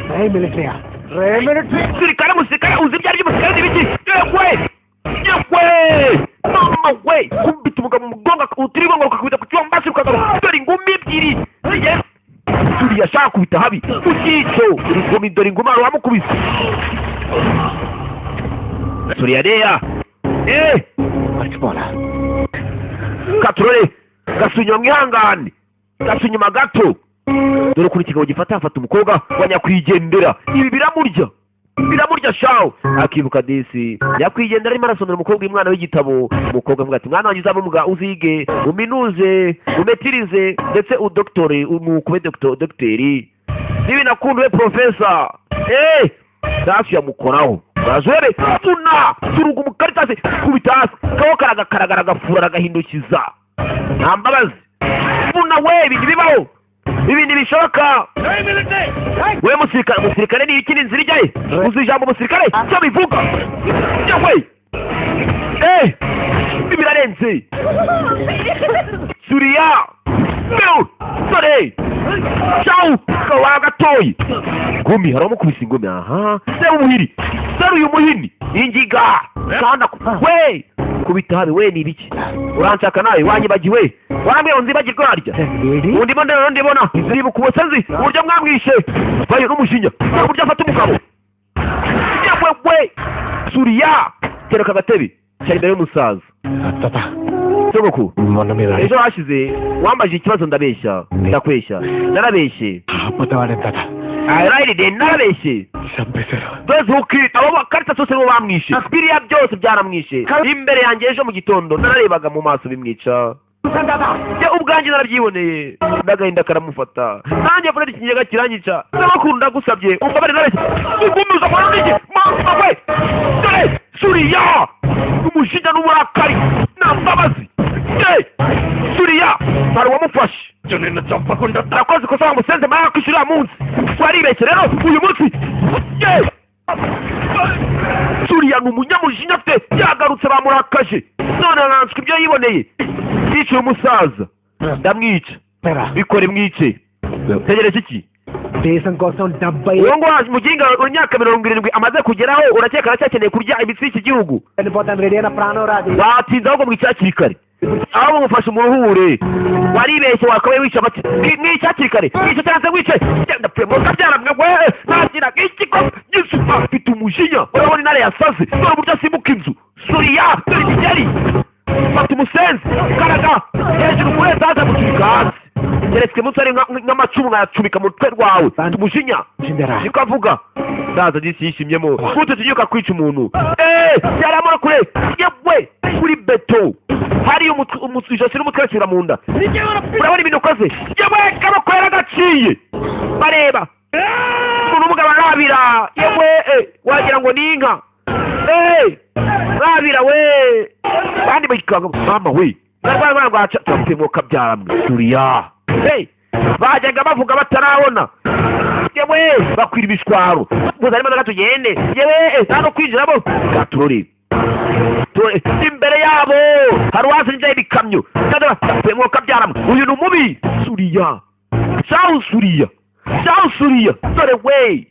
Hey, military. Hey, military. Musirikare uzi ibyo ari byo musirikare n'ibiki? Yewe! Mama we! Kumbita umugabo mu mugongo utiriwe ngo ukakubita ku cyomba ukagaruka dore ingumi ebyiri. Suriya ashaka kubita habi. Mukico! Urugumi dore ingumi wamukubise. Suriya reya. Achbola. Katurore. Gasunywa mwihangane. Gasunyuma gato. Dore kuri kigabo gifata afata umukobwa wa nyakwigendera. Ibi biramurya shawo. Akibuka disi nyakwigendera arimo arasomera umukobwa umwana w'igitabo. Umukobwa avuga ati mwana wanjye uzamumbwa uzige uminuze umetirize ndetse udoktori umukube dokteri nibi nakunduwe professor safi yamukoraho bazwere tuna turuga umukaritase kubitasi kawo karagakara gafura gahindukiza nambabazi tuna we ibindi bibaho ibindi bishoboka we musirikare ni ikindi nzira ijyaye uzi ijambo musirikare cyo bivuga yewe birarenze Suriya dore shawu kawa gatoyi ngumi haramukubise ingumi se umuhiri dore uyu muhini ingiga kandi we kubita habe we nibiki uranshaka nawe wanyibagiwe warambwiye nzibagirwa harya ndibona ndibuka ubusazi uburyo mwamwishe vayo n'umushinya uburyo afata umugabo yewe Suriya tereka agatebe cyari imbere y'umusaza Tata. Sogoku Mbona mira. ejo hashize wambaje ikibazo ndakweshya narabeshye Patawale tata. Ayirayide narabeshye Shampesero. Doze ukita abo karita sose bo bamwishe biriya byose byaramwishe imbere yanjye ejo mu gitondo nararebaga mu maso bimwica ya ubwanjye narabyiboneye ndagahinda karamufata nanjye furedi ikigega kiranyica n'abakuru ndagusabye umubare nareshye ugumuza kwa niki mama we dore Suriya umushinya n'uburakari nambabazi Suriya hari uwamufashe arakoze ikosa wamusenze mara kwishyurira munsi waribeshye rero uyu munsi Suriya ni umunyamujinya afite yagarutse bamurakaje none aranswe ibyo yiboneye yiciye umusaza ndamwica bikore mwice tegereje iki Desan కోసం 70 uwo ngo muginga imyaka 70 amaze kugeraho urakeka aracyakeneye kurya imitsi y'iki gihugu వెళ్ళిపోతాను రెడీ అయిన ప్రాణం రాదు batinze ahubwo mwicyakiri kare aho mufashe umuruhure waribeshye wakabaye wica bati mwicyakiri kare mwica cyangwa wicaye ndapremoka byaramwe we nagira ikigo Yesu afite umujinya urabona intare yasaze dore uburyo asimuka inzu Suriya dore ikigeri fata umusenzi karaga hejuru kuri etaje muturika hasi keretse munsi ari nk'amacumu nkayacumika mu rutwe rwawe tumujinya niko avuga ndaza disi yishimyemo gute tugiye kwica umuntu yaramura kure yewe kuri beto hari ijosi n'umutwe wesura mu nda urabona ibintu ukoze yewe kabako yaragaciye bareba umuntu umugabo arabira yewe wagira ngo ni inka rabira we bandi bayikanga mama we narwara rwaca twapemoka byaramwe Suriya bajyaga bavuga batarabona yewe bakwira ibishwaro muza arimo tugende yewe nta no kwinjiramo gaturore imbere yabo hari uwazinjaye ibikamyo twapemoka byaramwe uyu ni umubi Suriya Suriya dore we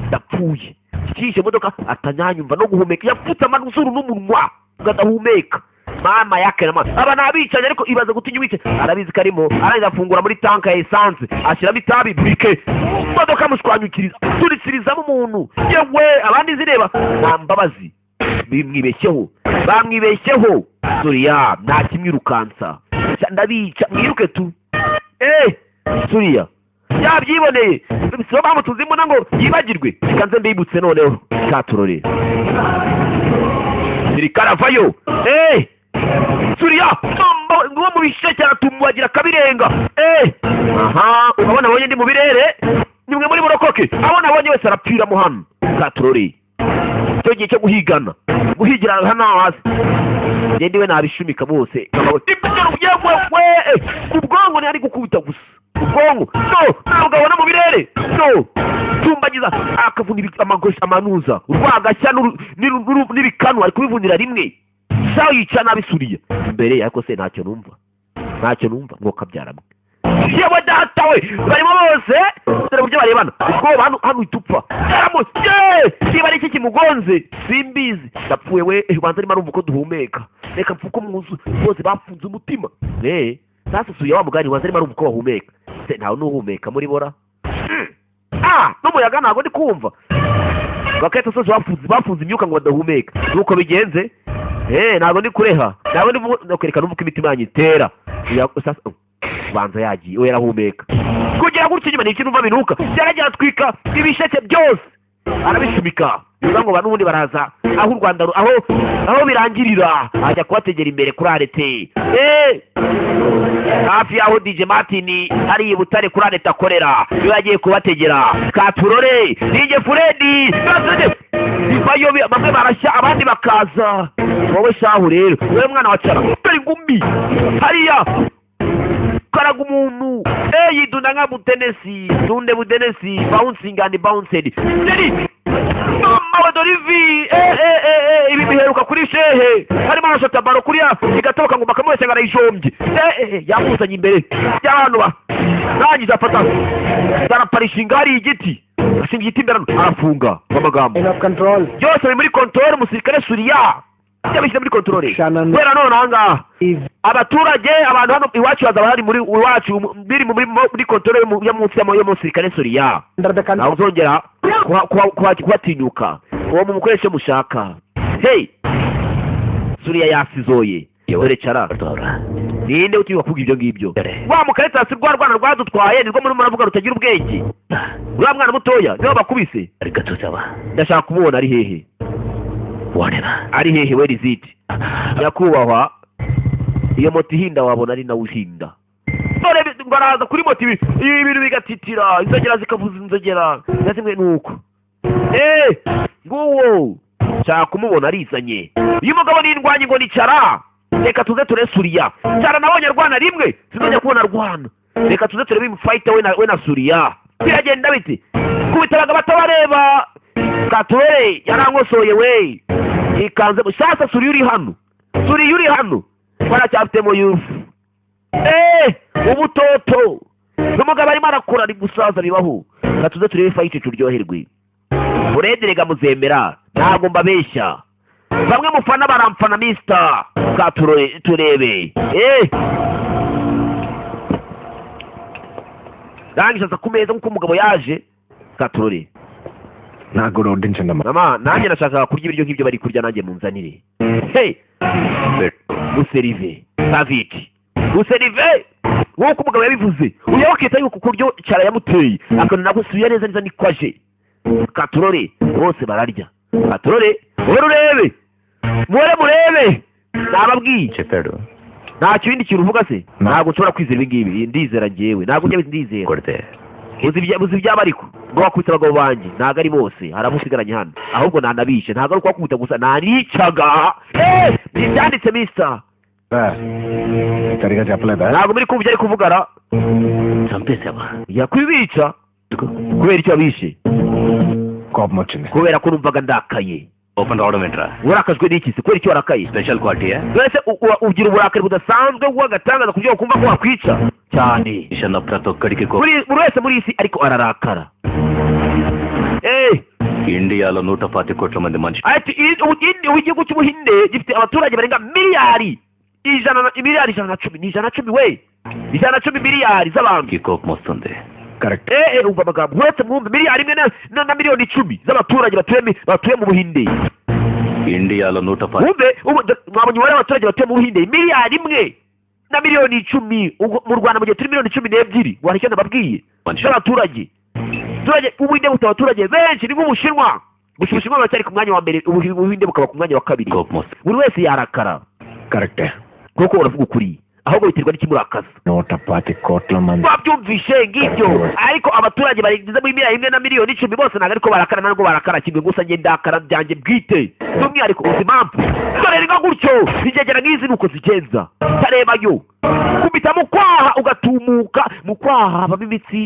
ndapfuye kishe modoka atanyanyumva no guhumeka yapfutse amazuru n'umunwa gadahumeka mama yake nama aba nabicanye ariko ibaza gutinya wice arabizi karimo arangiza afungura muri tanka ya essence ashyiramo itabi brike modoka mushwanyukiriza turitsirizamo umuntu yewe abandi zireba nambabazi bamwibeshyeho Suriya nta kimwirukansa ndabica mwiruke tu Suriya yabyiboneye so bamutuzimo ngo yibagirwe kanze mbibutse noneho katurore sirikaravayo Suriya ngo mu bishekera tumubagira kabirenga urabona abonye ndi mu birere nimwe muri burokoke abona abonye wese arapfira mu hano katurore cyo gihe cyo guhigira hano hasi ngende we nabishumika bose ubwongo ni ari gukubita gusa ubwongo ntabwo abona mu birere tumbagiza akavuna amagoshi amanuza urwagashya n'ibikanu ari kubivunira rimwe sawa yica nabi Suriya imbere ariko se ntacyo numva ngo kabyaramwe yewe data we barimo bose dore uburyo barebana ubwoba hano itupfa niba ari iki kimugonze simbizi ndapfuye we banza arimo arumva uko duhumeka reka mpfuko mwuzu bose bafunze umutima sasa suye wa mugani wanza arimo arumva uko bahumeka ntawe n'uhumeka muri bora n'umuyaga ntabwo ndi kumva bakahita sose bafunze imyuka ngo badahumeka nuko bigenze ntabwo ndi kureha ntabwo ndi kwereka n'uvuka imitima yanyu itera banza yagiye we yarahumeka kugera gutyo nyuma ni ikintu umva binuka byaragira atwika ibisheke byose arabishumika bivuga ngo n'ubundi baraza aho u Rwanda aho birangirira ajya kubategera imbere kuri arete hafi y'aho DJ Martin hari i Butare kuri arete akorera iyo yagiye kubategera Katurore DJ Freddy bivayo bamwe barashya abandi bakaza wowe shahu rero wowe mwana wa cara dore ingumi hariya karaga umuntu yidunda nka butenesi dunde butenesi bouncing and bounced deri mama wa dorivi ibi biheruka kuri shehe harimo arashota baro kuriya igatoka ngo bakamwese ngarayijombye yamuzanye imbere y'abantu rangiza afata zaraparishinga hari igiti ashinga igiti imbere arafunga amagambo byose biri muri control umusirikare Suriya yabishyize muri control kubera none ahangaha abaturage abantu hano iwacu hazaba hari muri iwacu biri muri control yo munsi y'umusirikare Suriya nawe uzongera kubatinyuka uwo mukoreshe mushaka Suriya yasizoye dore cara ninde utinyuka kuvuga ibyo ngibyo wa mukaretasi rwana rwadutwaye nirwo muri muravuga rutagira ubwenge uriya mwana mutoya niwe bakubise ndashaka kumubona ari hehe ari hehe we riziti nyakubahwa iyo moto ihinda wabona ari nawe uhinda dore baraza kuri moto ibi bintu bigatitira inzogera zikavuza inzogera zimwe nuko nguwo nshaka kumubona arizanye iyo umugabo n'indwanyi ngo nicara reka tuze ture Suriya cyara nabonye rwana rimwe sinajya kubona rwana reka tuze turebe imfayita we na Suriya biragenda biti kubitaraga batabareba Katurore yarangosoye we ikanze sasa Suriya uri hano baracyafitemo yufu ubutoto n'umugabo arimo arakura ari gusaza bibaho reka tuze turebe fayita turyoherwe urenderega muzemera ntabwo mbabeshya bamwe mufana baramfana Mr. Katurore turebe rangisha ku meza nk'uko umugabo yaje Katurore ntabwo rodinje mama nanjye nashaka kurya ibiryo nk'ibyo bari kurya nanjye munzanire userive saviti userive nk'uko umugabo yabivuze uya wakita yuko kuryo cyara yamuteye akantu nako suya neza nikwaje Katurore bose bararya Katurore urebe murebe nababwiye nta kindi kintu uvuga se ntabwo nshobora kwizera ibi ngibi ndizera njyewe ntabwo njye ndizera uzi ibyaba ariko ngo wakubita abagabo banjye ntabwo ari bose haramusigaranye hano ahubwo nanabishe ntabwo ari ukwakubita gusa nanicaga byanditse Mr. ntabwo muri kumva ibyo ari kuvugara yakwibica kubera icyo abishe kubera ko numvaga ndakaye open order urakajwe n'iki se kubera icyo warakaye special quality wese ugira uburakari budasanzwe bw'agatangaza ku buryo kumva ko wakwica cyane buri wese muri isi ariko ararakara ఇండియాలో 110 కోట్ల మంది మనుషులు ati igihugu cy'ubuhinde gifite abaturage barenga miliyari ijana na cumi we ijana na cumi miliyari z'abantu కోపం వస్తుంది correct umva amagambo uretse mwumve miliyari imwe na miliyoni 10 z'abaturage batuye mu buhinde ఇండియాలో 110 mwumve mwabonye umubare w'abaturage batuye mu buhinde miliyari imwe na miliyoni 10 mu Rwanda mu gihe turi miliyoni 12 wari icyo nababwiye z'abaturage ubuhinde bufite abaturage benshi ni nk'ubushinwa gusa ubushinwa baracyari ku mwanya wa mbere ubuhinde bukaba ku mwanya wa kabiri buri wese yarakara correct kuko uravuga ukuri ahubwo biterwa n'ikimurakaza 110 కోట్ల మంది babyumvishe ngibyo ariko abaturage barengeje muri miliyari imwe na miliyoni 10 bose ntabwo ariko barakara ntabwo barakara kimwe gusa njye ndakara byanjye bwite by'umwihariko uzi impamvu dore nka gutyo ingegera nk'izi nuko zigenza tarebayo kubita mu kwaha ugatumuka mu kwaha habamo imitsi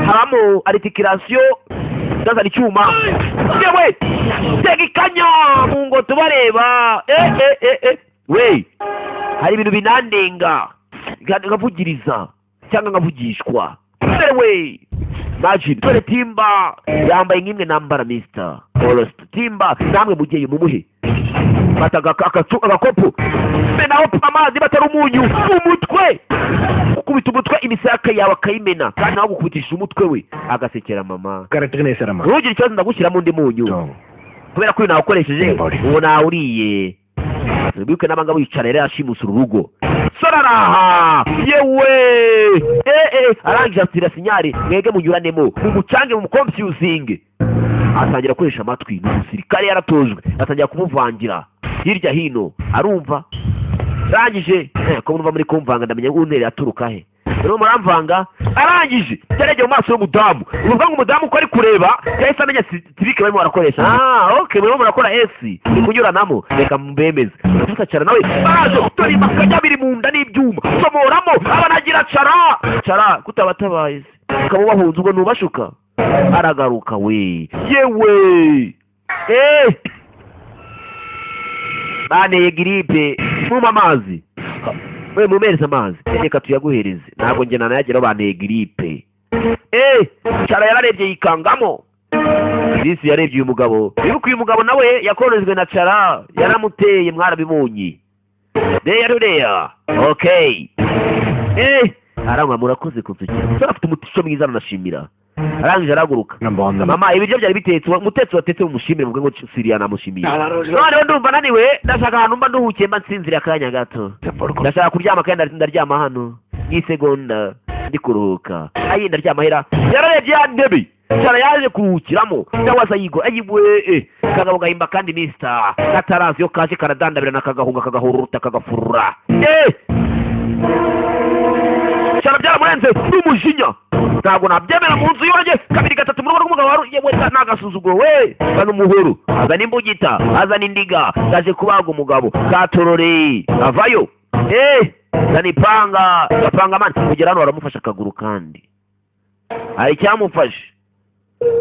habamo articulation ndazana icyuma yewe tega ikanya mu ngo tubareba we hari ibintu binandenga gavugiriza cyangwa nkavugishwa. Ewe imagine dore Timba yambaye nk'imwe nambara Mr. Forrest. Timba namwe mugiye mumuhe fata agakopo menaho amazi batari umunyu umutwe, ukubita umutwe imisaka yawe akayimena, kandi nawe gukubitisha umutwe we agasekera mama. correct neza rama. Ntugire ikibazo ndagushyiramo undi munyu kubera ko uyu nawukoresheje uwo nawuriye. Bibuke n'abangabo yicara rero ashimusa urugo soraraha yewe arangije atira sinyari mwege munyuranemo mumucange mumukonfusing. Atangira gukoresha amatwi, umusirikare yaratojwe, atangira kumuvangira hirya hino arumva. Arangije ko murumva muri kumvanga ndamenya untere aturuka he, rero muramvanga. Arangije yaregeye mu maso y'umudamu, uvuga ngo umudamu ko ari kureba yahise amenya tibike barimo barakoresha. Okay murimo murakora esi kunyuranamo, reka mbemeze ufata cara nawe baje tori makanya biri mu nda n'ibyuma somoramo abanagira cara kutabatabaye ukaba bahunze ubwo nubashuka. Aragaruka we yewe baneye gripe muma amazi we mumereza amazi reka tuyaguhereze, ntabwo njye nanayageraho baneye gripe. Cara yararebye yikangamo. Bisi yarebye uyu mugabo, bibuka uyu mugabo nawe yakorejwe na cara yaramuteye mwarabibonye. Deya okay arangwa murakoze kuzugira afite umutisho mwiza anashimira. Arangije araguruka mama ibiryo byari bitetse umutetsi watetse umushimire mvuge ngo Siriya namushimiye. None ndumva naniwe ndashaka ahantu mba nduhukiye mba nsinzira akanya gato, ndashaka kuryama kandi ndaryama hano n'isegonda ndi kuruhuka. Ayi ndaryama hera yararebye ya ndebe cara yaje kuruhukiramo cyangwa se yigo ayiwe kagabo gahimba kandi Mr. Katarazi yo kaje karadandabira nakagahunga kagahuruta kagafurura. Cara byaramurenze n'umujinya, ntabwo nabyemera mu nzu yanjye. Kabiri gatatu mu rugo rw'umugabo wari yewe nagasuzuguro we bana umuhoro azana imbugita azana indiga gaje kubaga umugabo katorore avayo zana ipanga gapanga mani kugera hano baramufasha akaguru kandi hari icyamufashe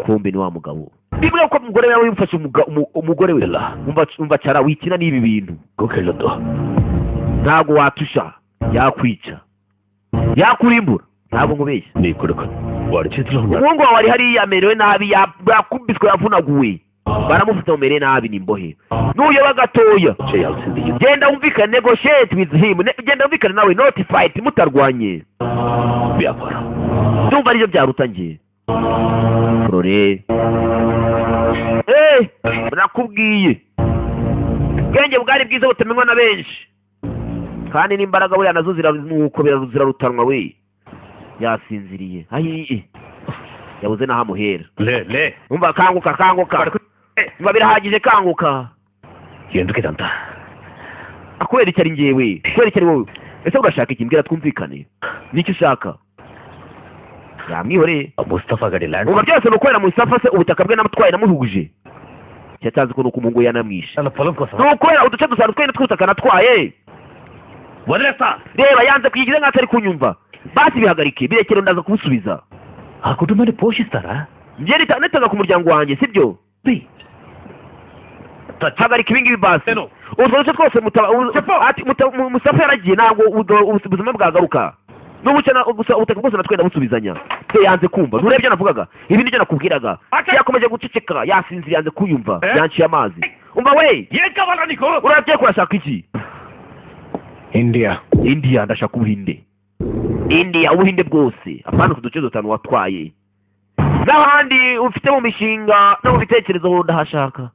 kumbe ni wa mugabo. Bimwe ko umugore yawe yumfashe umugore we umva cara wikina n'ibi bintu ntabwo watusha yakwica yakurimbura ntabwo ngubeshya. Umuhungu wawe ari hariya amerewe nabi yakubiswe yavunaguwe baramufite umere nabi n'imbohe n'uyo bagatoya. Genda wumvikane negotiate with him, genda wumvikane nawe not fight mutarwanye ndumva aribyo byaruta nge Flore. Nakubwiye ubwenge bwari bwiza butemenywa na benshi kandi n'imbaraga buriya nazo zirarutanwa we. Yasinziriye yabuze naho amuhera. Umva kanguka umva birahagije kanguka. Yenduke tanta Akwera icyari ngewe kwera icyari wowe. Ese urashaka iki mbwira twumvikane nicyo ushaka. Yamwihoreye Mustafa gari land umva byose nukwera Mustafa se ubutaka bwe namutwaye namuhuguje cyatazi ko nuko umungu yanamwisha nukwera uduce dusana twene twutaka natwaye. Reba yanze kuyigize nk'atari kunyumva basi bihagarike birekere ndaza kubusubiza. Hakutumane poshistara njye nitaga ku muryango wanjye sibyo. Hagarika ibingibi basi utwo duce twose Mustafa yaragiye ntabwo ubuzima bwagaruka ubutaka bwose natwenda busubizanya. Yanze kumva nturebye navugaga ibi nibyo nakubwiraga. Yakomeje guceceka yasinzira yanze kuyumva yanciye amazi. Umva we uragiye kurashaka iki? India ndashaka ubuhinde. Ubuhinde bwose apana ku duce dutanu watwaye n'ahandi ufite mu mishinga no mu bitekerezo ndahashaka.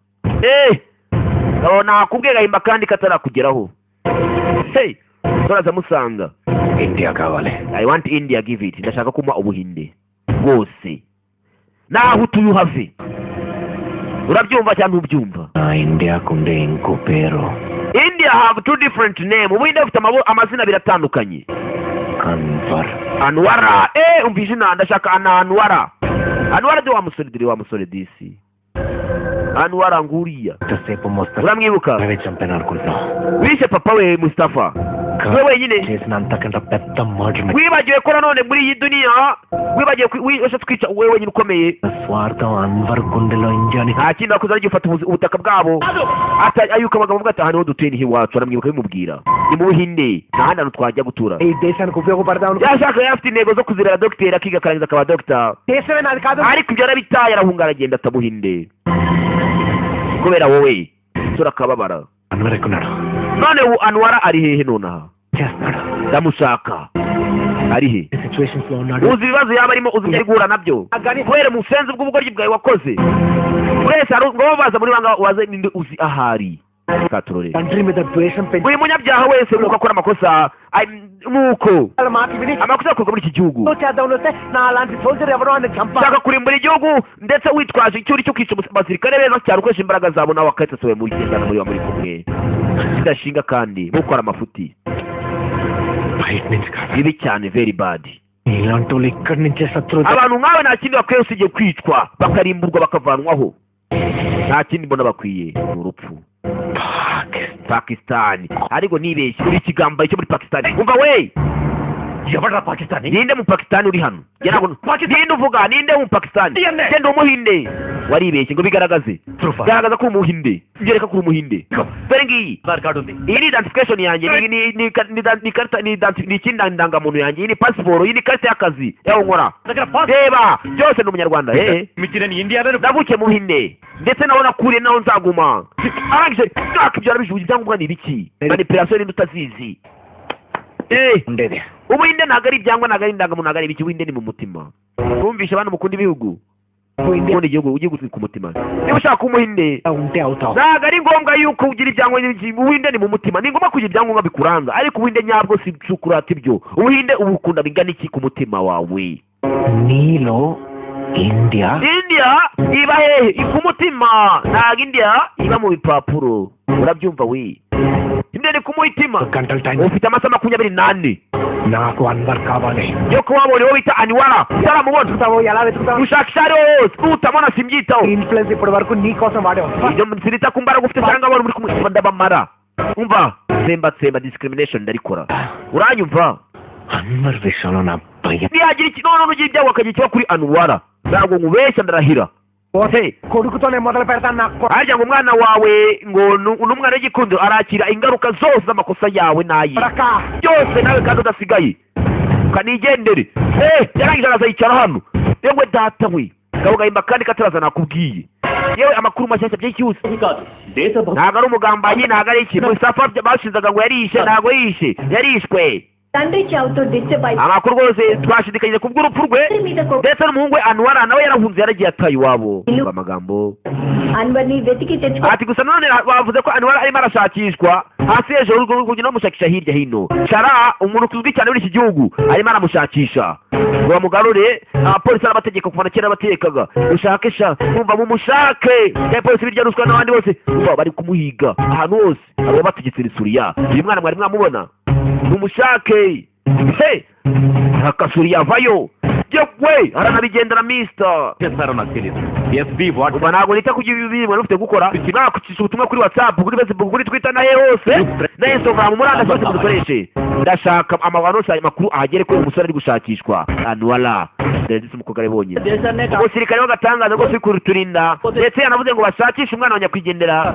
Nakubwiye gahimba kandi katarakugeraho. Turaza musanga India kawale. I want India, give it. Ndashaka kuma ubuhinde bwose naho utuyuhave. Urabyumva cyangwa ubyumva? India kunde inkopero. India have two different name. Ubuhinde bufite amazina biratandukanye. Anwara umvije ndashaka Anwara wa musore disi Anwara nguriya Tasepo Mustafa uramwibuka nawe champenar kurno wishe papa we Mustafa niwe wenyine చేసినంతకంటే పెద్ద murder wibagiwe ko nanone muri iyi duniya wibagiwe washatse kwica wowe wenyine ukomeye స్వార్థం అన్వర్ గుండెలో ఇండియాని nta kindi wakoze ariko ufata ubutaka bwabo ayuka abagabo bavuga ati aha niho dutuye niho iwacu aramwibuka bimubwira ni mu Buhinde nta handi hantu twajya gutura ఈ దేశానికి ఉపయోగపడదాం yashaka yari afite intego zo kuzirera dogiteri akiga akarangiza akaba dogita దేశమే నాది కాదు ariko ibyo yarabitaye arahunga aragenda ata Buhinde kubera wowe turakababara Anwar ఎక్కున్నాడు none ubu Anwara ari hehe nonaha చేస్తున్నాడు ndamushaka ari he situations లో ఉన్నాడు uzi ibibazo yaba arimo uzi ibyo ari guhura nabyo kubera umusenzi bw'ubugoryi bwawe wakoze wese ngo baza muri banga waze ninde uzi ahari katurore తండ్రి మీద ద్వేషం పెంచి buri munyabyaha wese nuko akora amakosa nuko వాళ్ళ మాట విని amakosa akorwa muri iki gihugu చేద్దాం వస్తే నా అలాంటి సోల్జర్ ఎవరో అని చంపా ushaka kurimbura igihugu ndetse witwaje icyuri cyo kwica abasirikare beza cyane ukoresha imbaraga zabo nawe akahita muri gendana muri kumwe kidashinga kandi mukora amafuti బయట నుంచి కాదు bibi cyane very bad ఇలాంటి వాళ్ళు ఇక్కడి నుంచే శత్రు abantu nkawe nta kindi bakwiye usibye kwicwa bakarimburwa bakavanwaho nta kindi mbona bakwiye ni urupfu Pakistan ariko nibeshye uri ikigambo cyo muri Pakistan umva we ఎవడ్రా Pakistan ninde mu Pakistan uri hano ninde uvuga ninde mu Pakistan genda umuhinde waribeshye ngo bigaragaze garagaza ko umuhinde ngereka ko umuhinde dore ngiyi iyi ni identification yanjye ni ikindangamuntu yanjye iyi ni pasiporo iyi ni karita y'akazi yaho nkora reba byose ni umunyarwanda ndavukiye mu Buhinde ndetse naho nakuriye naho nzaguma arangije naka ibyo arabishuye ibyangombwa ni ibiki manipulation n'indi utazizi ఉండేది Ubuhinde ntabwo ari ibyangwa ntabwo ari indangamuntu ntabwo ari ibiki Ubuhinde ni mu mutima twumvishe abantu mukunda ibihugu ubundi igihugu ku mutima niba ushaka umuhinde ఉంటే అవుతావు ntabwo ari ngombwa yuko ugira ibyangombwa ubuhinde ni mu mutima ni ngombwa kugira ibyangombwa bikuranga ariko ubuhinde nyabwo si ukurata ibyo ubuhinde ubukunda bingana iki ku mutima wawe నీలో India iba hehe ku mutima ntabwo India iba mu bipapuro urabyumva we India ni ku mutima గంటల time ufite amasaha 24 నాకు అన్వర్ కావాలి yo kuwabona wowe bita Anwara utaramubona ఎలా వెతుకుతావు ushakisha ari hose utamona simbyitaho influence ఇప్పటి వరకు నీ కోసం వాడే ibyo sinita ku mbaraga ufite cyangwa abantu muri kumwe ndabamara umva tsemba discrimination ndarikora uranyumva Anwar విషయంలో నా భయం nihagira iki none ugira ibyago akagira ikiba kuri Anwara ntabwo nkubeshya ndarahira కొడుకుతోనే మొదలు పెడతాను నాకు arya ngo umwana wawe ngo n'umwana w'igikundo arakira ingaruka zose z'amakosa yawe nayi byose nawe kandi udasigaye kanigendere yarangije arazayicara hano yewe data we gahimba kandi kataraza nakubwiye yewe amakuru mashyashya by'icyuzi ntabwo ari umugambanyi ntabwo ari iki Mustafa bashinzaga ngo yarishe ntabwo yarishwe తండ్రి చావుతో disturb amakuru rwose twashidikanyije ku bw'urupfu rwe ndetse n'umuhungu we Anwara nawe yarahunze yaragiye ataye iwabo amagambo అన్వర్ని వెతికి తెచ్చుకో ati gusa none bavuze ko Anwara arimo arashakishwa hasi hejuru kugenda bamushakisha hirya hino Shara umuntu uzwi cyane muri iki gihugu arimo aramushakisha ngo bamugarure abapolisi n'abategeko kuva na kera batekaga ushake sha kumva mumushake abapolisi birya ruswa n'abandi bose bari kumuhiga ahantu hose abo bategetse Suriya uyu mwana mwari mwamubona mumushake akasuriya avayo yewe aranabigendera mister uba ntabwo nita kugira ibintu ufite gukora mwakucisha ubutumwa kuri WhatsApp kuri Facebook kuri Twitter na hose na Instagram muranda zose mudukoreshe ndashaka amabano yose makuru ahagere ko umusore ari gushakishwa Anwara ndetse umukobwa bonyine umusirikare w'agatangaza rwose uri kuturinda ndetse yanavuze ngo bashakishe umwana wa nyakwigendera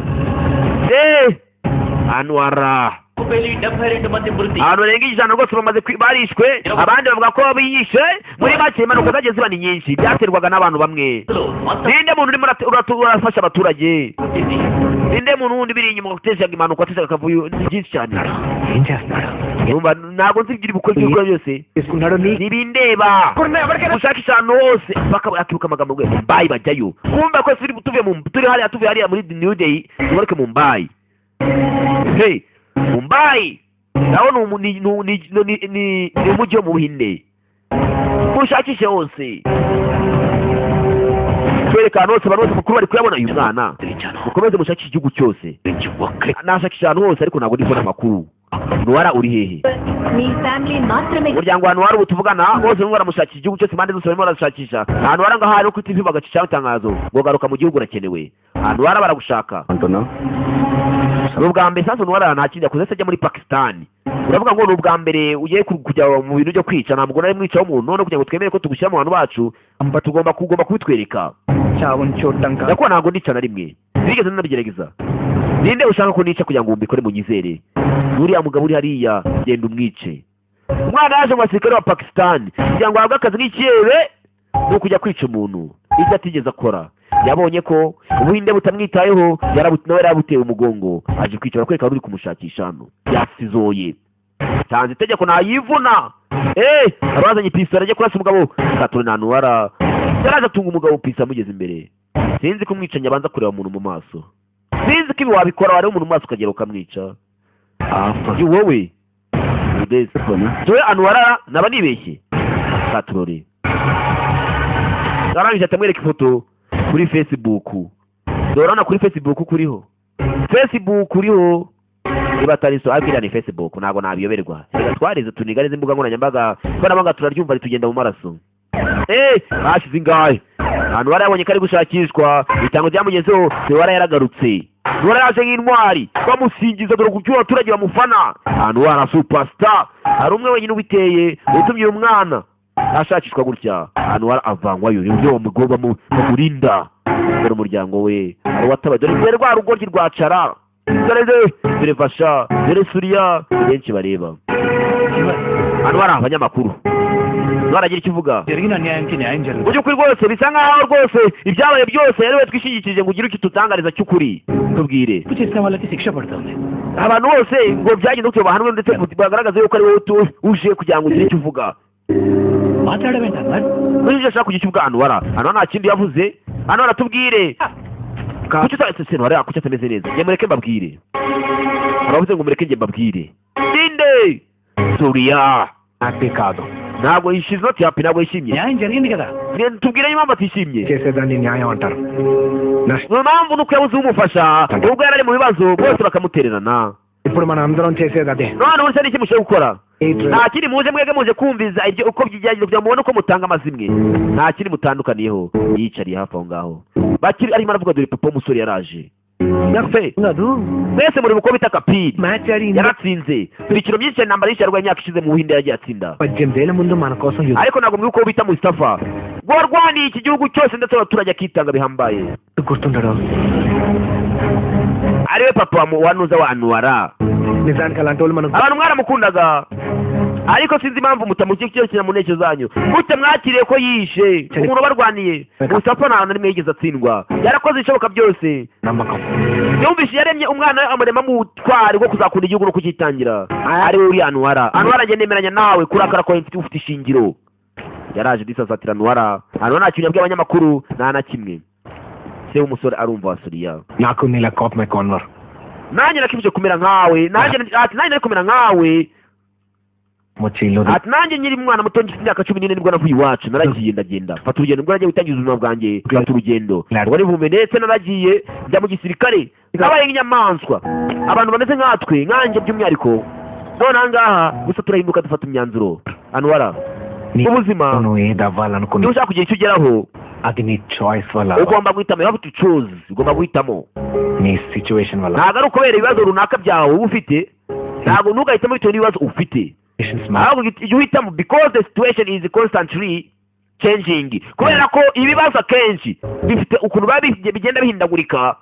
Anwara abantu barenga ijana rwose bamaze barishwe abandi bavuga ko biyishe muri make impanuka zagiye ziba ni nyinshi byaterwaga n'abantu bamwe ninde muntu urimo urafasha abaturage ninde muntu wundi biri inyuma utezaga impanuka atezaga akavuyo ni byinshi cyane ఏం చేస్తున్నాడు ntabwo nzi ibyo ubukora ibyo byose ntibindeba gushakisha ahantu hose akibuka amagambo rwe Mumbai bajyayo kumva ko turi hariya muri New Delhi tugaruke Mumbai Mumbai naho ni umujyi wo mu Buhinde mushakishe hose twerekana hose abantu bose mukuru bari kuyabona uyu mwana mukomeze mushakishe igihugu cyose nashakisha ahantu hose ariko ntabwo ndibona amakuru Anuara uri hehe? మీ ఫ్యామిలీ మాత్రమే Umuryango wa Anuara ubu tuvugana bose barimo baramushakisha igihugu cyose impande zose barimo barashakisha. Anuara ngaho ari kuri TV bagacishaho itangazo ngo garuka mu gihugu urakenewe. Anuara baragushaka. అంటున్నావు Ubwa mbere sasa Anuara nta kindi yakoze ajya muri Pakistan. Uravuga ngo ubwa mbere ugiye kujya mu bintu byo kwica ntabwo nari mwicaho umuntu none kugira ngo twemere ko tugushyira mu bantu bacu tugomba kubitwereka. చావుని చూడటం కాదు Ndako ntabwo ndica na rimwe. Nigeze nabigerageza. Ninde ushaka ko nica kugira ngo mbikore mu nyizere? Uriya mugabo uri hariya genda umwice. Umwana yaje mu basirikare wa Pakistan kugira ngo ahabwe akazi nk'ikirebe no kujya kwica umuntu icyo atigeze akora. Yabonye ko ubuhinde butamwitayeho nawe yarabuteye umugongo aje kwicara kwereka uri kumushakisha hano yasizoye tanze itegeko nayivuna abazanye pisara ajya kurasa umugabo Kature na Anuara yaraje atunga umugabo pisa amugeze imbere. Sinzi ko umwicanyi abanza kureba umuntu mu maso, sinzi ko ibi wabikora wareba umuntu mu maso ukagera ukamwica. Wowe Joe Anuara naba nibeshye. Kature narangije atamwereka ifoto kuri Facebook. Dorana kuri Facebook kuriho. Facebook kuriho niba atari so akira ni Facebook ntago nabiyoberwa. Reka twarize tunigarize imbuga nkoranyambaga ko nabanga turaryumva ritugenda mu maraso. Bashize ingahe Anuara yabonye kari gushakishwa itango ryamugezeho Anuara yaragarutse. Anuara yaje nk'intwari bamusingiza dore ku abaturage bamufana. Anuara superstar hari umwe wenyine ubiteye utumye uyu mwana ashakishwa gutya. Anuara avangwayo nibyo mugomba mu murinda dore umuryango we ari watabaye dore rwa rugo rw'Icara dore Fasha dore Suriya benshi bareba. Anuara abanyamakuru baragira icyo uvuga జరిగిన అన్యాయానికి న్యాయం జరుగుతుంది. Ujye kuri rwose bisa nkaho rwose ibyabaye byose yari we twishingikirije ngo ugire icyo tutangariza cy'ukuri tubwire. తప్పు చేసిన వాళ్ళకి శిక్ష పడుతుంది. Abantu bose ngo byagenze gutyo bahanwe ndetse bagaragaza yuko ari wowe uje kugira ngo ugire icyo uvuga. మాట్లాడవేంటి Anwar? Muri ashaka kugira icyo uvuga Anuara. Anuara nta kindi yavuze. Anuara tubwire. Kuki utasese Anuara kuki atameze neza? Yemureke mbabwire. Aravuze ngo mureke nge mbabwire. Sinde Suriya happy కాదు. ntabwo yishize not happy ntabwo yishimye. న్యాయం జరిగింది కదా. Tubwire impamvu atishimye. చేసేదాన్ని న్యాయం అంటారు. Impamvu nuko yabuze umufasha ubwo yari ari mu bibazo bose bakamutererana. ఇప్పుడు మనం అందరం చేసేది అదే. None ubu se mushobora gukora nta kindi muje mwege muje kumviza ibyo uko byijyanye kugira mubone uko mutanga amazimwe nta kindi mutandukaniyeho. Yicariye hafi aho ngaho bakiri arimo aravuga dore papa umusore yaraje yafe mwese muri uko bita Kapiri yaratsinze imikino myinshi cyane nambara y'ishyarwa imyaka ishize mu Buhinde yagiye atsinda 18 ముందు మన కోసం ariko ntabwo mwibuka uko bita Mustafa warwaniye iki gihugu cyose ndetse abaturage akitanga bihambaye గుర్తుండడు. ariwe papa wanuza wa Anuara. నిజానికి అలాంటి వాళ్ళు మనం abantu mwaramukundaga ariko sinzi impamvu mutamukiye cyo kinyamuneke zanyu gute mwakiriye ko yishe umuntu barwaniye. Mustafa nta rimwe yigeze atsindwa yarakoze ishoboka byose. నమ్మకం. Yumvise yaremye umwana we amurema mu twari rwo kuzakunda igihugu no kugitangira ari we uri Anuara. Anuara njye nemeranya nawe kurakara ko ufite ishingiro. Yaraje disasatira Anuara nta kintu yabwiye abanyamakuru nta na kimwe. Se umusore arumva Suriya నాకు నీలా కోపం ఎక్కువ Anwar. nanjye nakibije kumera nkawe nanjye nari kumera nkawe ముచ్చిలో ati nanjye nyiri mwana muto ngifite imyaka 14 nibwo navuye iwacu naragiye ndagenda mfata urugendo ubwo nagiye gutangiza ubuzima bwanjye mfata urugendo wari bume ndetse naragiye njya mu gisirikare nabaye nk'inyamaswa abantu bameze nkatwe nkanjye by'umwihariko none ahangaha gusa turahinduka dufata imyanzuro. Anuara ubuzima నువ్వు ఏది అవ్వాలనుకున్నా niba ushaka kugira icyo ugeraho అది నీ చాయిస్ వల్ల ugomba guhitamo. You have to choose. Ugomba guhitamo నీ సిచ్యువేషన్ వల్ల. ntabwo ari ukubera ibibazo runaka byawe uba ufite ntabwo ntugahitamo bitewe n'ibibazo ufite ahubwo ujye uhitamo because the situation is constantly changing. Kubera ko ibibazo akenshi bifite ukuntu bigenda bihindagurika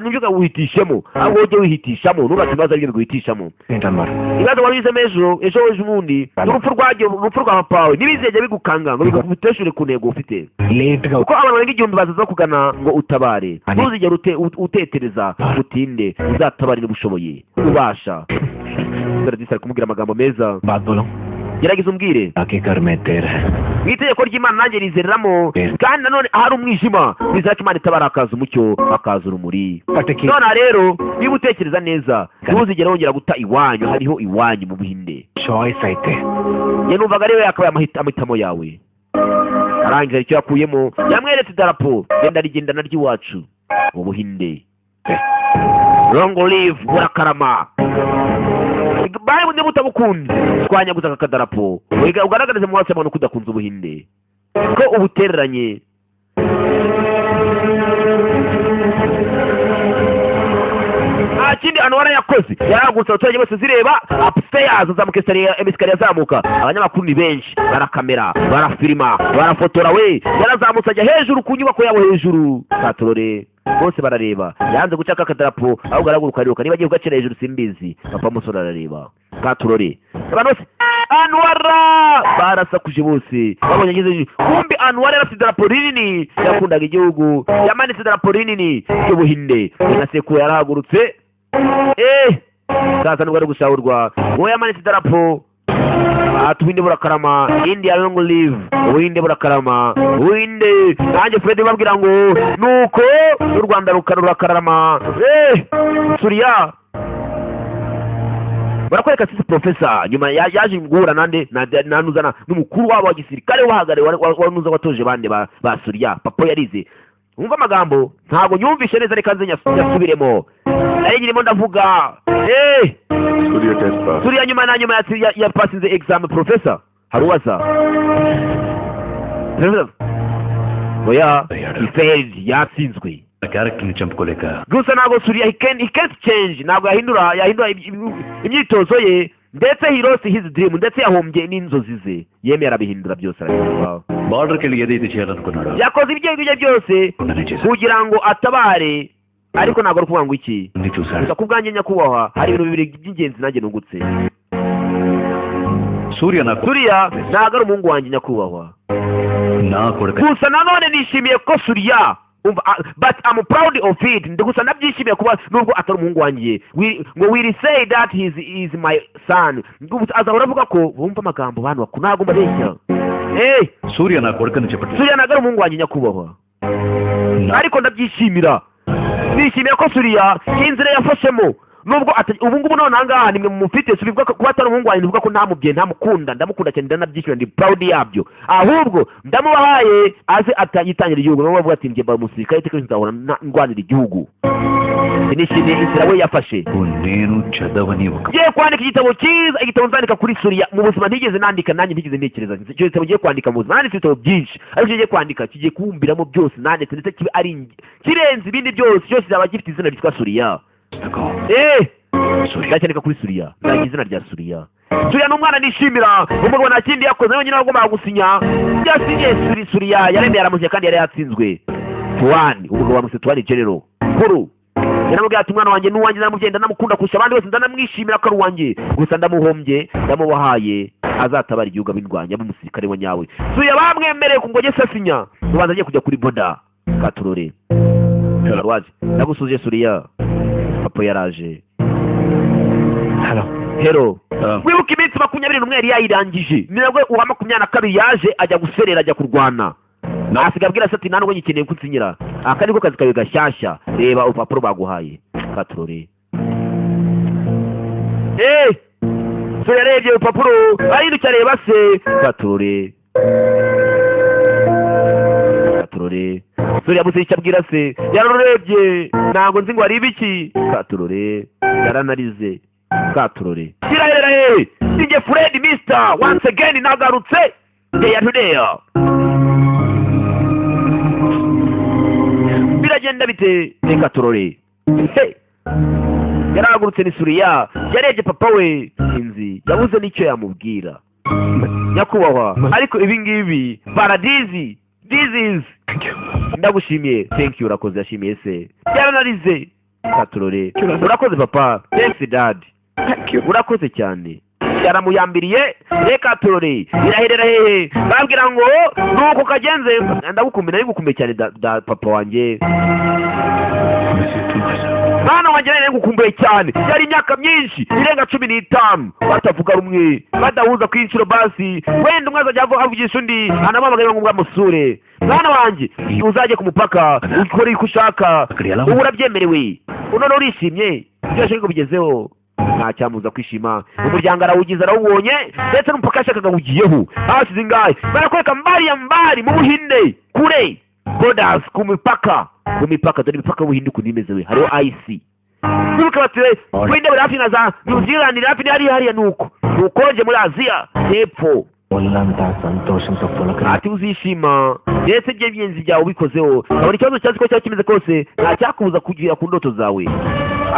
nibyo ugahitishamo ahubwo ujye wihitishamo ntugate ibibazo aribyo biguhitishamo. Ibibazo wari wizemo ejo ubundi urupfu rwa papawe ntibizajya bigukanga ngo biguteshure ku ntego ufite kuko abantu barenga 1000 bazaza kugana ngo utabare. Ntuzigere utetereza utinde uzatabare n'ubushoboye ubasha. Dore kumubwira amagambo meza gerageza umbwire mu itegeko ry'Imana nanjye rizereramo kandi nanone ahari umwijima bizako Imana itabara akaza umucyo akaza urumuri. None rero niba utekereza neza ntuzigere wongera guta iwanyu hariho iwanyu mu Buhinde. Njye numvaga ariwe yakabaye amahitamo yawe. Arangije icyo yakuyemo yamweretse idarapo genda rigenda naryo iwacu mu Buhinde. Long live Murakarama. bari bunde butabukunze twanyaguza aka kadarapo ugaragarize mu wase ko udakunze ubuhinde ko ubutereranye. Kindi Anwar yakoze yaragutse abaturage bose zireba upstairs azamuka esikariye azamuka, abanyamakuru ni benshi barakamera barafilima barafotora, we yarazamutse ajya hejuru ku nyubako yabo hejuru katorore bose barareba, yanze gucaka akadarapo ahubwo araguruka ariruka, niba agiye kugacira hejuru simbizi, papa musore arareba katorore abantu bose Anwar barasakuje bose babonye ageze, kumbi Anwar yarafite idarapo rinini yakundaga igihugu, yamanitse idarapo rinini ry'ubuhinde, inasekuru yarahagurutse sasa nibwo ari gusahurwa, uwo yamanitse idarapo Ubuhinde burakarama, India long live, Ubuhinde burakarama, Ubuhinde nanjye Fred babwira ngo nuko u Rwanda rurakarama. Suriya barakwereka sisi professor nyuma yaje guhura nanuzana n'umukuru wabo wa gisirikare wahagare wanuza watoje bande ba Suriya, papa yarize umva amagambo ntago nyumvishe neza, reka nze nyasubiremo ari nyirimo ndavuga. Suriya nyuma ya passinze exam professor haruwaza oya he failed, yatsinzwe character ni chamkoleka gusa nago Suriya he can't change, nago yahindura imyitozo ye, ndetse he lost his dream, ndetse yahombye n'inzozi ze, yemeye arabihindura byose arabikora. border ke liye yedi cyaranukonaga yakoze ibyo byose kugira ngo atabare, ariko ntabwo ari kuvuga ngo iki gusa ku bwanjye nyakubahwa hari ibintu bibiri by'ingenzi nanjye nungutse. Suriya ntabwo ari umuhungu wanjye nyakubahwa, gusa nanone nishimiye ko Suriya but I'm proud of it, gusa nabyishimiye kuba nubwo atari umuhungu wanjye, ngo we say that he is my son, azahora avuga ko bumva amagambo bantu ntabwo mbabeshya. Suriya ntabwo ari umuhungu wanjye nyakubahwa, ariko ndabyishimira, nishimiye ko Suriya inzira yafashemo, nubwo ubu ngubu none ahangaha nimwe mufite subivuga kuba atari umuhungu wanjye, uvuga ko ntamubye ntamukunda, ndamukunda cyane ndanabyishimira, ndi proud yabyo, ahubwo ndamubahaye aze atayitangira igihugu, nabo bavuga ati njye mba umusirikare iteka nzahora ndwanira igihugu. Nishimiye inzira we yafashe. Ngiye kwandika igitabo cyiza, igitabo nzandika kuri Suriya mu buzima ntigeze nandika, nanjye ntigeze ntekereza icyo gitabo ngiye kwandika mu buzima, nanditse ibitabo byinshi ariko ngiye kwandika kigiye kubumbiramo byose nanditse, ndetse kibe ari kirenze ibindi byose zaba gifite izina ryitwa Suriya. Ndacyandika kuri Suriya, ndagira izina rya Suriya. Suriya ni umwana nishimira, umugabo nta kindi yakoze, wenyine agomba gusinya byasinye. Suriya yaremeye aramushya kandi yari yatsinzwe. Tuwani umugabo wa Tuwani General Kuru yaramubwira ati umwana wanjye n'uwanjye namugenda namukunda kurusha abandi bose, ndanamwishimira ko ari uwanjye, gusa ndamuhombye ndamubahaye azatabara igihugu abindwanya b'umusirikare wa nyawe. Suriya bamwemereye ku ngoge sasinya ubanza agiye kujya kuri boda katurore Arwaje ndagusuje Suriya, papa yaraje. Hello wibuka iminsi 21 yari yayirangije, nibwo uwa 22 yaje ajya guserera ajya kurwana, asiga abwira ati nta nubwo nyikeneye kunsinyira, aka niko kazi kawe gashyashya, reba upapuro baguhaye katurore. So yarebye upapuro ahindukira areba se katurore. Suriya yabuze icyo abwira se, yararebye ntabwo nzi ngo ari ibiki katurore, yaranarize katurore. Kirahera sinjye Fred Mister once again nagarutse today. Biragenda bite katurore? Yaragurutse ni Suriya, yarebye papa we inzi yabuze n'icyo yamubwira nyakubahwa, ariko ibi ngibi paradizi this ndagushimiye. Thank you, urakoze. Yashimiye se, yaranarize katurore. Urakoze papa. Thanks dad. Urakoze cyane. Yaramuyambiriye reka turore iraherera hehe, babwira ngo nuko kagenze, ndagukumira nigukumbe cyane da papa wanjye, mwana wanjye nari ngukumbuye cyane, yari imyaka myinshi irenga 15 batavuga rumwe badahuza ku inshuro basi, wenda umwe azajya avugisha undi anamamagaye ngo musure, mwana wanjye uzajye ku mupaka ukore iko ushaka, ubu urabyemerewe, none urishimye byose ngo bigezeho, nta cyamuza kwishima, umuryango arawugize arawubonye, ndetse n'umupaka yashakaga wugiyeho hasize ingahe, barakwereka mbari mu Buhinde kure borders ku mipaka dore imipaka y'Ubuhinde ukuntu imeze, we hariho IC bibuke bati winde buri hafi na za New Zealand hafi ni hariya nuko nukonje muri Aziya hepfo ఒళ్ళంతా సంతోషంతో పులకరి ati uzishima ndetse ibyo by'ingenzi byawe ubikozeho kabona ikibazo cyazi ko cyaba kimeze kose nta cyakubuza kugira ku ndoto zawe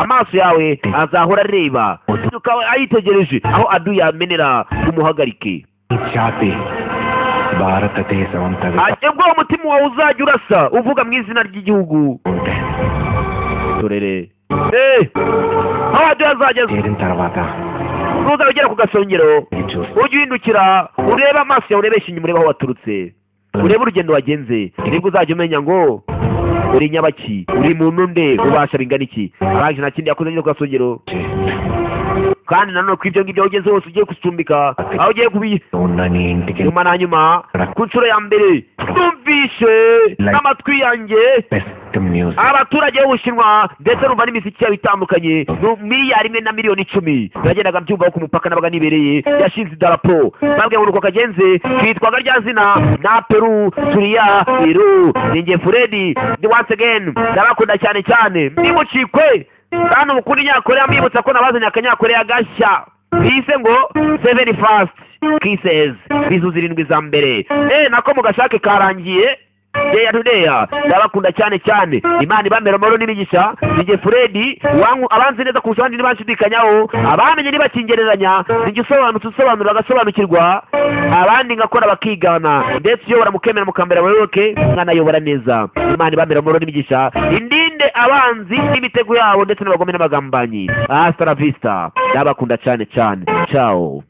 amaso yawe azahora areba ukaba ayitegereje aho adu yamenera umuhagarike ఛాతి భారతదేశం అంతగా ubwo umutima wawe uzajya urasa uvuga mu izina ry'igihugu ఉంటే turere aho adu yazageza చేరిన తర్వాత nuzaba ugera ku gasongero ఇది చూసి ujye uhindukira urebe amaso yawe urebeshe inyuma urebe aho waturutse urebe urugendo wagenze nibwo uzajya umenya ngo uri nyabaki uri muntu nde ubasha bingana iki arangije nta kindi yakoze ku gasongero kandi nanone ku ibyo ngibyo aho ugeze hose ugiye gucumbika aho ugiye ఉన్న నీ ఇంటికి nyuma na nyuma ku nshuro ya mbere numvishe n'amatwi yanjye best music abaturage b'ubushinwa ndetse numva n'imiziki yabo itandukanye miliyari 1 na miliyoni 10 nagendaga mbyumvaho ku mupaka nabaga nibereye yashinze idarapo babwiye ngo uko kagenze kitwaga rya zina na Peru Turiya Peru ninjye Freddy once again ndabakunda cyane cyane nimucikwe kandi umukuru Nyakoreya mbibutsa ko nabazanye akanyakoreya gashya bise ngo 7 fast kisses bizu 7 za mbere nako mugashake karangiye deya tudeya ndabakunda cyane cyane Imana ibamera amahoro n'imigisha ninjye Freddy wangu abanzi neza kurusha abandi ntibanshidikanyao abamenye nibakingereranya ninjye usobanura agasobanukirwa abandi ngakora bakigana ndetse uyobora mukemera mukambera muyoboke mwanayobora neza Imana ibamera amahoro n'imigisha indinde abanzi n'imitego yabo ndetse n'abagome n'abagambanyi hasta la vista ndabakunda cyane cyane ciao